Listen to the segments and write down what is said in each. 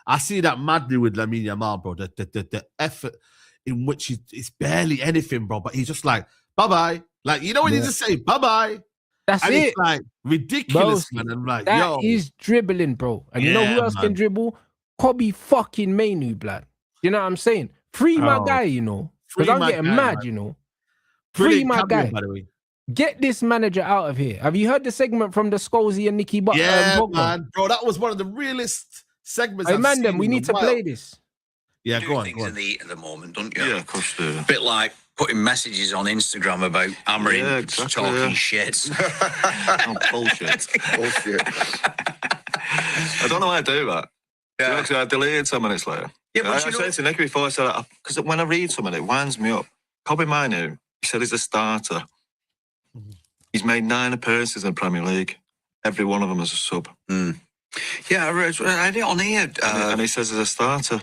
I see that madly with Lamine Yamal, bro. The effort in which it's barely anything, bro. But he's just like, bye-bye. Like, you know when you just say, bye-bye? That's and it. It's like ridiculous, man. I'm like, that is dribbling, bro. And you know who else can dribble? Kobe fucking Mainoo, blood. You know what I'm saying? Free my guy, you know. Because I'm getting mad, you know. Free my guy. By the way. Get this manager out of here. Have you heard the segment from the Scholes and Nicky? Yeah, man. Bro, that was one of the realest segments I've seen. We need to play this. Yeah, go on. Things in the heat at the moment, don't you? Yeah, of course do. A bit like putting messages on Instagram about hammering, talking shit. Oh, bullshit. Bullshit. I don't know why I do that. Yeah. Actually, I deleted 10 minutes later. Yeah, but I said to Nicky before, I said, because when I read something, it winds me up. Kobe Mainoo, he said he's a starter. He's made 9 appearances in the Premier League. Every one of them as a sub. Yeah, I read it on here. And he says he's a starter.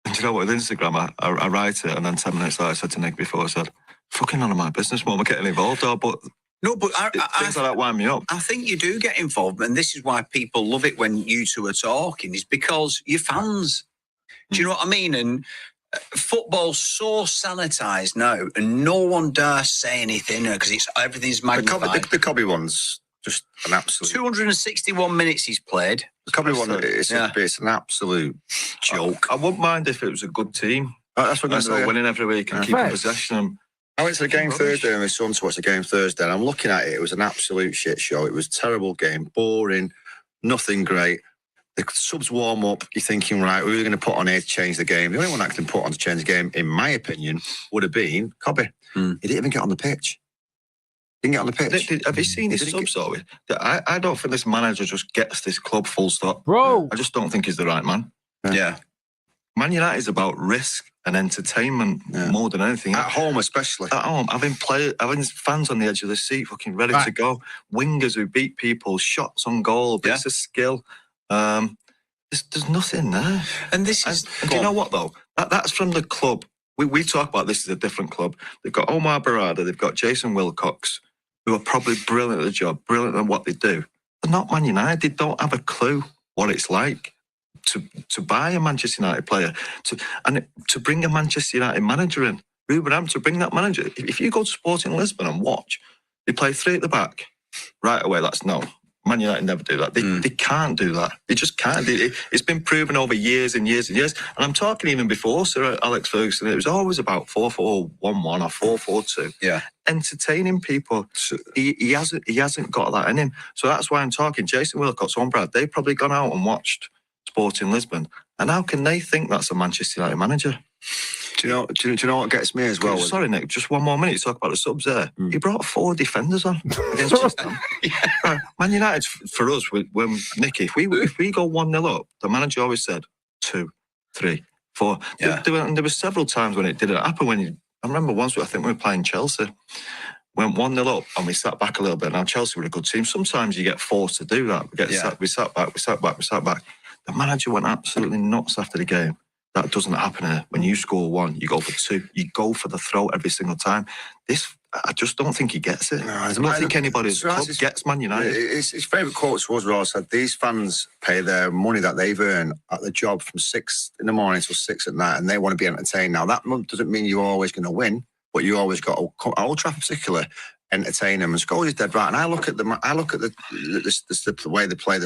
And do you know what, with Instagram, I write it, and then 10 minutes later, I said to Nick before, I said, fucking none of my business, Mum, I'm getting involved. But no, but things like that wind me up. I think you do get involved, and this is why people love it when you two are talking, is because you're fans. Do you know what I mean? And football's so sanitised now, and no one dares say anything because everything's magnified. The Kobe one's just an absolute... 261 minutes he's played. The Kobe one, it's an absolute joke. I wouldn't mind if it was a good team. That's what I'm saying. Winning every week and keeping possession. I went to the game Thursday with my son to watch the game Thursday, and I'm looking at it. It was an absolute shit show. It was a terrible game, boring, nothing great. The subs warm up, you're thinking, right, who are we going to put on here to change the game? The only one that can put on to change the game, in my opinion, would have been Kobe. He didn't even get on the pitch. Didn't get on the pitch. Have you seen his subs, though? I don't think this manager just gets this club full stop. Bro. I just don't think he's the right man. Yeah. Man United is about risk and entertainment more than anything. At home, especially. At home, having fans on the edge of the seat, fucking ready to go. Wingers who beat people, shots on goal, bits of skill. There's nothing there. And this is... And do you know what, though? That's from the club. We talk about this as a different club. They've got Omar Barada, they've got Jason Wilcox, who are probably brilliant at the job, brilliant at what they do. They're not Man United. They don't have a clue what it's like to buy a Manchester United player, to bring a Manchester United manager in. Ruben Am, to bring that manager. If you go to Sporting Lisbon and watch, they play 3 at the back. Right away, that's no. Man United never do that. They can't do that. They just can't. It's been proven over years and years and years. And I'm talking even before Sir Alex Ferguson. It was always about 4-4-1-1 or 4-4-2. Yeah, entertaining people. He hasn't got that in him. So that's why I'm talking. Jason Wilcox, on Brad, they've probably gone out and watched Sporting Lisbon. And how can they think that's a Manchester United manager? Do you know what gets me as well? Sorry, Nick, just one more minute to talk about the subs there. He brought 4 defenders on against West Ham. Man United, for us, when Nicky, if we go 1-0 up, the manager always said 2, 3, 4. Yeah. There were several times when it didn't happen. I remember once, I think we were playing Chelsea, went 1-0 up and we sat back a little bit. Now, Chelsea were a good team. Sometimes you get forced to do that. We sat back. The manager went absolutely nuts after the game. That doesn't happen here. When you score 1, you go for 2. You go for the throw every single time. I just don't think he gets it. No, I don't think anybody at the club gets Man United. His favourite quote was Ross said, these fans pay their money that they've earned at the job from 6 in the morning till 6 at night, and they want to be entertained. Now, that doesn't mean you're always going to win, but you always got to, Old Trafford particularly, entertain them. And Scholes is dead right. And I look at the way they play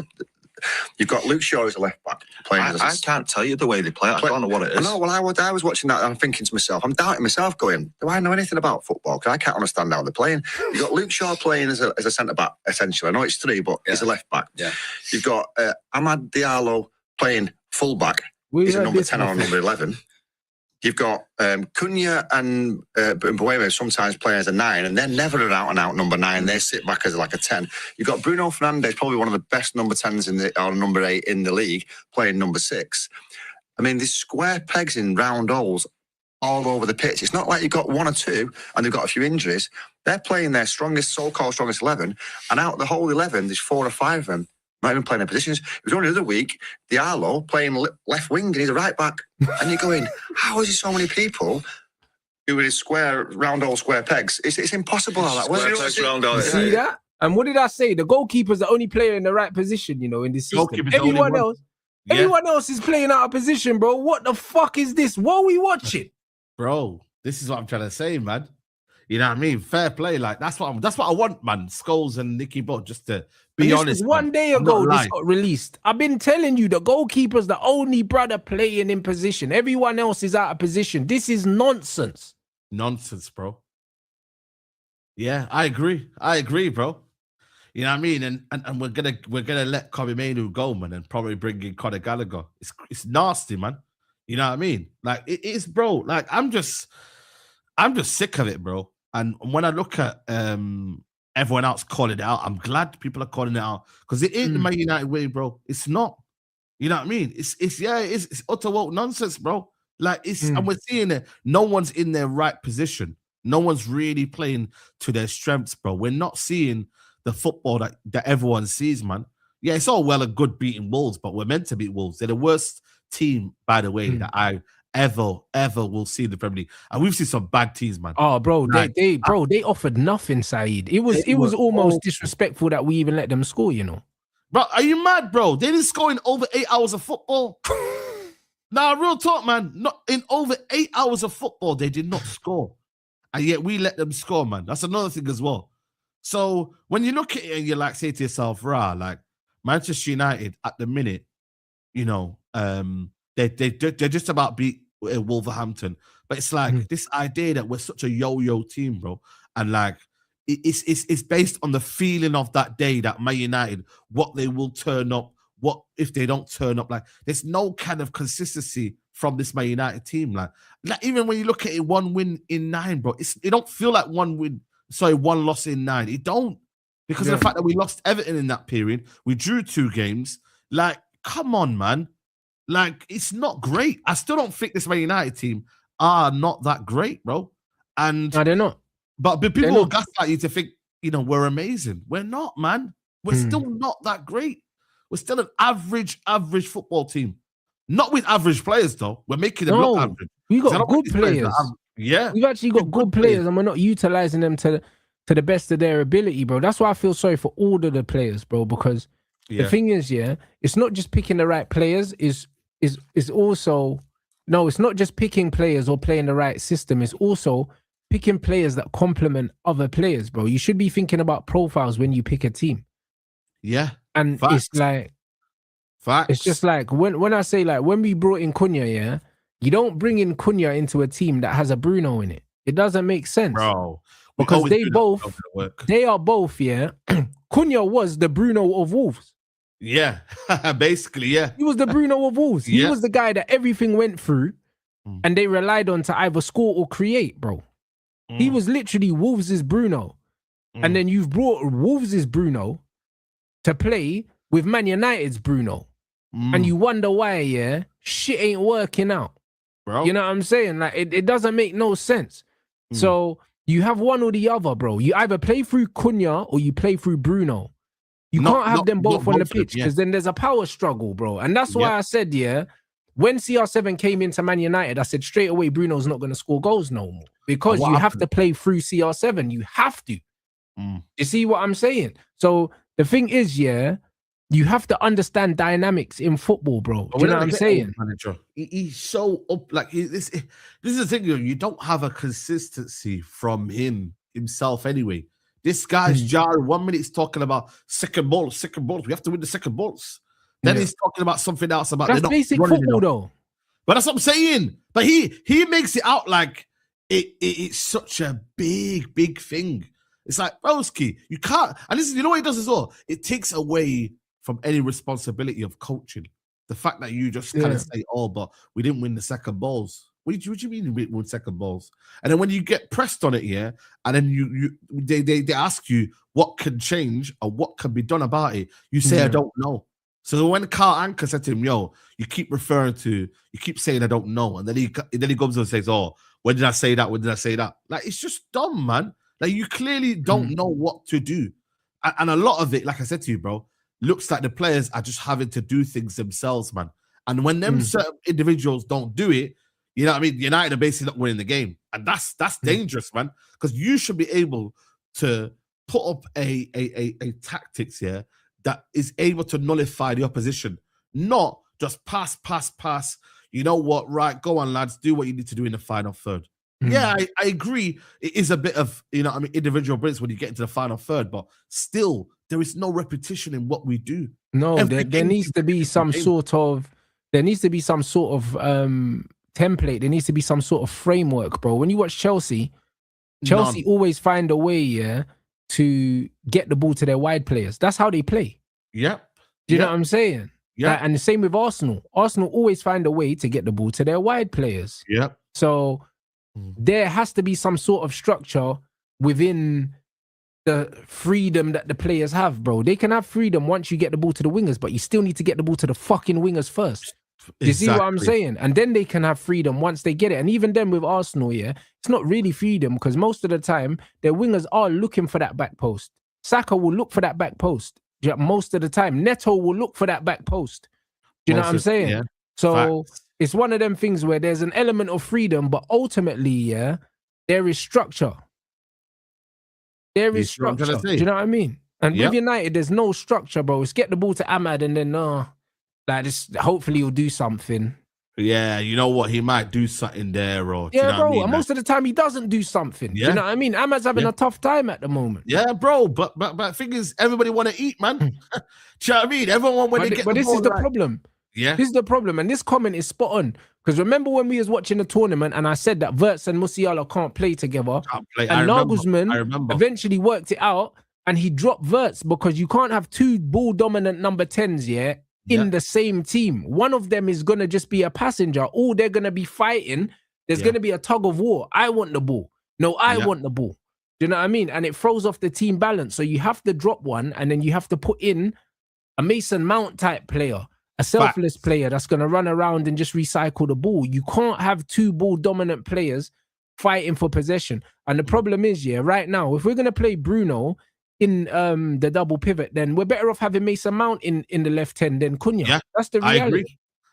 You've got Luke Shaw as a left back playing. I can't tell you the way they play. I don't know what it is. No, well, I was watching that and I'm thinking to myself, I'm doubting myself, going, do I know anything about football? Because I can't understand how they're playing. You've got Luke Shaw playing as a centre back, essentially. I know it's 3, but he's a left back. Yeah. You've got Amad Diallo playing full back. He's a number 10 or number 11. You've got Cunha and Mbuemo sometimes playing as a 9, and they're never an out-and-out number 9. They sit back as like a 10. You've got Bruno Fernandes, probably one of the best number 10s or number 8 in the league, playing number 6. I mean, there's square pegs in round holes all over the pitch. It's not like you've got 1 or 2 and they've got a few injuries. They're playing their so-called strongest 11, and out of the whole 11, there's 4 or 5 of them not even playing their positions. It was only the other week, Diallo playing left wing, and he's a right back. And you're going, how is there so many people who are round hole square pegs? It's impossible how that works. See that? And what did I say? The goalkeeper's the only player in the right position, in this system. Everyone else, Everyone else is playing out of position, bro. What the fuck is this? What are we watching? Bro, this is what I'm trying to say, man. You know what I mean? Fair play. Like, that's what I want, man. Scholes and Nicky Bot, just to be honest. Was one day ago this got released. I've been telling you, the goalkeeper's the only brother playing in position. Everyone else is out of position. This is nonsense. Nonsense, bro. Yeah, I agree, bro. You know what I mean? And we're gonna let Mainoo go, man, and probably bring in Conor Gallagher. It's nasty, man. You know what I mean? Like, it is, bro. Like, I'm just sick of it, bro. And when I look at everyone else calling it out, I'm glad people are calling it out, because it ain't the Man United way, bro. It's not. You know what I mean? It's utter woke nonsense, bro. Like, and we're seeing it. No one's in their right position. No one's really playing to their strengths, bro. We're not seeing the football that everyone sees, man. Yeah, it's all well and good beating Wolves, but we're meant to beat Wolves. They're the worst team, by the way, that I ever will see in the Premier League. And we've seen some bad teams, man. Oh, bro, like, they offered nothing, Saeed. It was almost disrespectful that we even let them score, you know. Bro, are you mad, bro? They didn't score in over 8 hours of football. Nah, real talk, man. Not in over 8 hours of football, they did not score. And yet we let them score, man. That's another thing as well. So when you look at it and you like say to yourself, like Manchester United at the minute, you know, they're just about beat Wolverhampton. But it's like this idea that we're such a yo-yo team, bro. And like it's based on the feeling of that day that Man United, what they will turn up, what if they don't turn up. Like, there's no kind of consistency from this Man United team. Like even when you look at it, 1 win in 9, bro, it don't feel like 1 loss in 9. It don't, because of the fact that we lost Everton in that period. We drew 2 games. Like, come on, man. Like, it's not great. I still don't think this Man United team are not that great, bro. And no, they're not. But people will gaslight you to think, you know, we're amazing. We're not, man. We're still not that great. We're still an average football team. Not with average players, though. We're making them look average. We got good players. Yeah. We've actually got good players, and we're not utilizing them to the best of their ability, bro. That's why I feel sorry for all of the players, bro, because the thing is, it's not just picking the right players, is also, no, it's not just picking players or playing the right system. It's also picking players that complement other players, bro. You should be thinking about profiles when you pick a team. Yeah. And Facts. it's like, Facts. It's just like when I say, like, when we brought in Cunha, you don't bring in Cunha into a team that has a Bruno in it. It doesn't make sense, bro. Because they are both, Cunha was the Bruno of Wolves. Yeah, basically, yeah. He was the Bruno of Wolves. He was the guy that everything went through, and they relied on to either score or create, bro. He was literally Wolves' Bruno. And then you've brought Wolves' Bruno to play with Man United's Bruno. And you wonder why, shit ain't working out. Bro. You know what I'm saying? Like, it doesn't make no sense. So you have one or the other, bro. You either play through Cunha or you play through Bruno. You can't have them both on the pitch, because then there's a power struggle, bro. And that's why I said, when CR7 came into Man United, I said straight away, Bruno's not going to score goals no more, because you have to play through CR7. You have to. You see what I'm saying? So the thing is, you have to understand dynamics in football, bro. Do you know what I'm saying? Manager, he's so up. Like, this is the thing, you don't have a consistency from himself anyway. This guy's jarring. 1 minute he's talking about second balls. We have to win the second balls. Then he's talking about something else about that's basic football, though. But that's what I'm saying. But he makes it out like it's such a big thing. It's like, broski, you can't. And this is, you know what he does as well? It takes away from any responsibility of coaching. The fact that you just kind of say, oh, but we didn't win the second balls. What do you mean we won second balls? And then when you get pressed on it, and then they ask you what can change or what can be done about it, you say, I don't know. So when Carl Anker said to him, yo, you keep saying I don't know. And then he comes and says, oh, when did I say that? When did I say that? Like, it's just dumb, man. Like, you clearly don't know what to do. And a lot of it, like I said to you, bro, looks like the players are just having to do things themselves, man. And when them certain individuals don't do it, you know what I mean? United are basically not winning the game. And that's dangerous, man. Because you should be able to put up a tactics that is able to nullify the opposition, not just pass. You know what? Right, go on, lads. Do what you need to do in the final third. Yeah, I agree. It is a bit of, individual brilliance when you get into the final third, but still, there is no repetition in what we do. No, there needs to be some sort of template. There needs to be some sort of framework, bro. When you watch Chelsea always find a way, to get the ball to their wide players. That's how they play. Yep. Do you know what I'm saying? Yeah. And the same with Arsenal. Arsenal always find a way to get the ball to their wide players. Yep. So there has to be some sort of structure within the freedom that the players have, bro. They can have freedom once you get the ball to the wingers, but you still need to get the ball to the fucking wingers first. You see what I'm saying? And then they can have freedom once they get it. And even then with Arsenal, it's not really freedom because most of the time, their wingers are looking for that back post. Saka will look for that back post. Most of the time. Neto will look for that back post. Do you know what I'm saying? Yeah. So it's one of them things where there's an element of freedom, but ultimately, there is structure. There is structure. Do you know what I mean? And with United, there's no structure, bro. It's get the ball to Ahmad and then hopefully he'll do something. Yeah, you know what? He might do something there, or yeah, you know bro. what I mean? And most of the time he doesn't do something. Yeah. Do you know what I mean? Ahmad's having a tough time at the moment. Yeah, bro. But the thing is, everybody want to eat, man. Do you know what I mean? Everyone when they get. But this is the problem. Yeah, this is the problem, and this comment is spot on. Because remember when we was watching the tournament, and I said that Wirtz and Musiala can't play together, and Nagelsmann eventually worked it out, and he dropped Wirtz because you can't have two ball dominant number 10s, in the same team. One of them is gonna just be a passenger. All they're gonna be fighting. There's gonna be a tug of war. I want the ball. No, I want the ball. Do you know what I mean? And it throws off the team balance. So you have to drop one, and then you have to put in a Mason Mount type player, a selfless player that's gonna run around and just recycle the ball. You can't have two ball dominant players fighting for possession. And the problem is, right now, if we're gonna play Bruno in the double pivot, then we're better off having Mason Mount in the left 10 than Cunha. Yeah, that's the reality.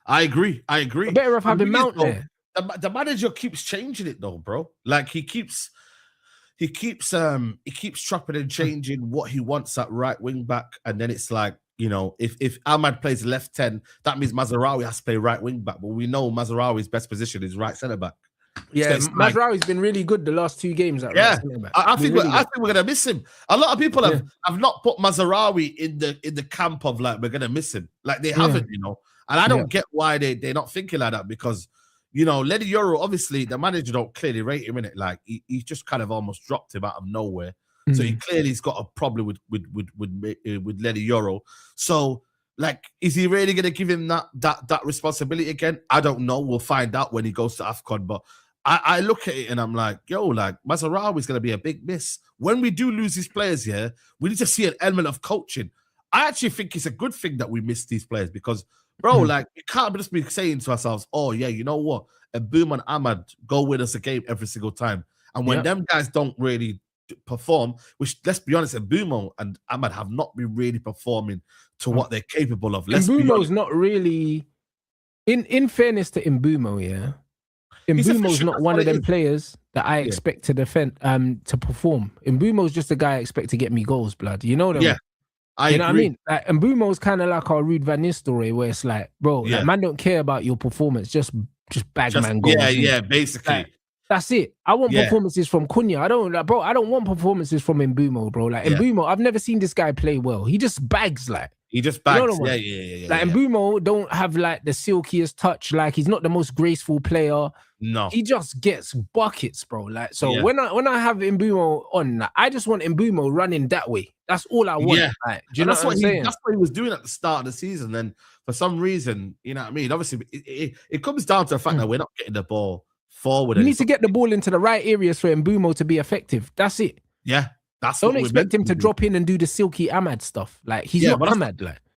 I agree. We're better off having Mount there. The manager keeps changing it though, bro. Like he keeps chopping and changing what he wants at right wing back, and then it's like, if Ahmad plays left 10, that means Mazraoui has to play right wing back. But we know Mazraoui's best position is right centre back. Yeah, so Mazraoui's been really good the last two games. I think we're gonna miss him. A lot of people have not put Mazraoui in the camp of like we're gonna miss him. Like they haven't, and I don't get why they're not thinking like that, because Lenny Yoro, obviously the manager don't clearly rate him in it. Like he just kind of almost dropped him out of nowhere. So he clearly's got a problem with Lenny Yoro. So like, is he really gonna give him that responsibility again? I don't know. We'll find out when he goes to AFCON, but I look at it and I'm like, Mazraoui is going to be a big miss. When we do lose these players here, we need to see an element of coaching. I actually think it's a good thing that we miss these players because, bro, like, we can't just be saying to ourselves, oh, yeah, you know what? Mbouma and Ahmad go win us a game every single time. And when them guys don't really perform, which, let's be honest, Mbouma and Ahmad have not been really performing to what they're capable of. Mbeumo's not really, in fairness to Mbouma, Mbeumo's not one of them players that I expect to defend, to perform. Mbeumo's just a guy I expect to get me goals, blood. You know what I mean? You know what I mean? Like, Mbeumo's kind of like our Ruud van Nistelrooy, where it's like, bro, like, man don't care about your performance, just bag man goals. Yeah, basically. Like, that's it. I want performances from Cunha. I don't want performances from Mbeumo, bro. Like Mbeumo, I've never seen this guy play well. He just bags, like. He just bags. Yeah. Like Mbeumo don't have like the silkiest touch. Like he's not the most graceful player. No, he just gets buckets, bro. Like when I have Mbeumo on, like, I just want Mbeumo running that way. That's all I want. Yeah, like, do you know what I'm saying? That's what he was doing at the start of the season. Then for some reason, you know what I mean. Obviously, it comes down to the fact that we're not getting the ball forward. You need to get the ball into the right areas for Mbeumo to be effective. That's it. Yeah, that's. Don't expect him to drop in and do the silky Ahmad stuff. Like he's not Ahmad. Like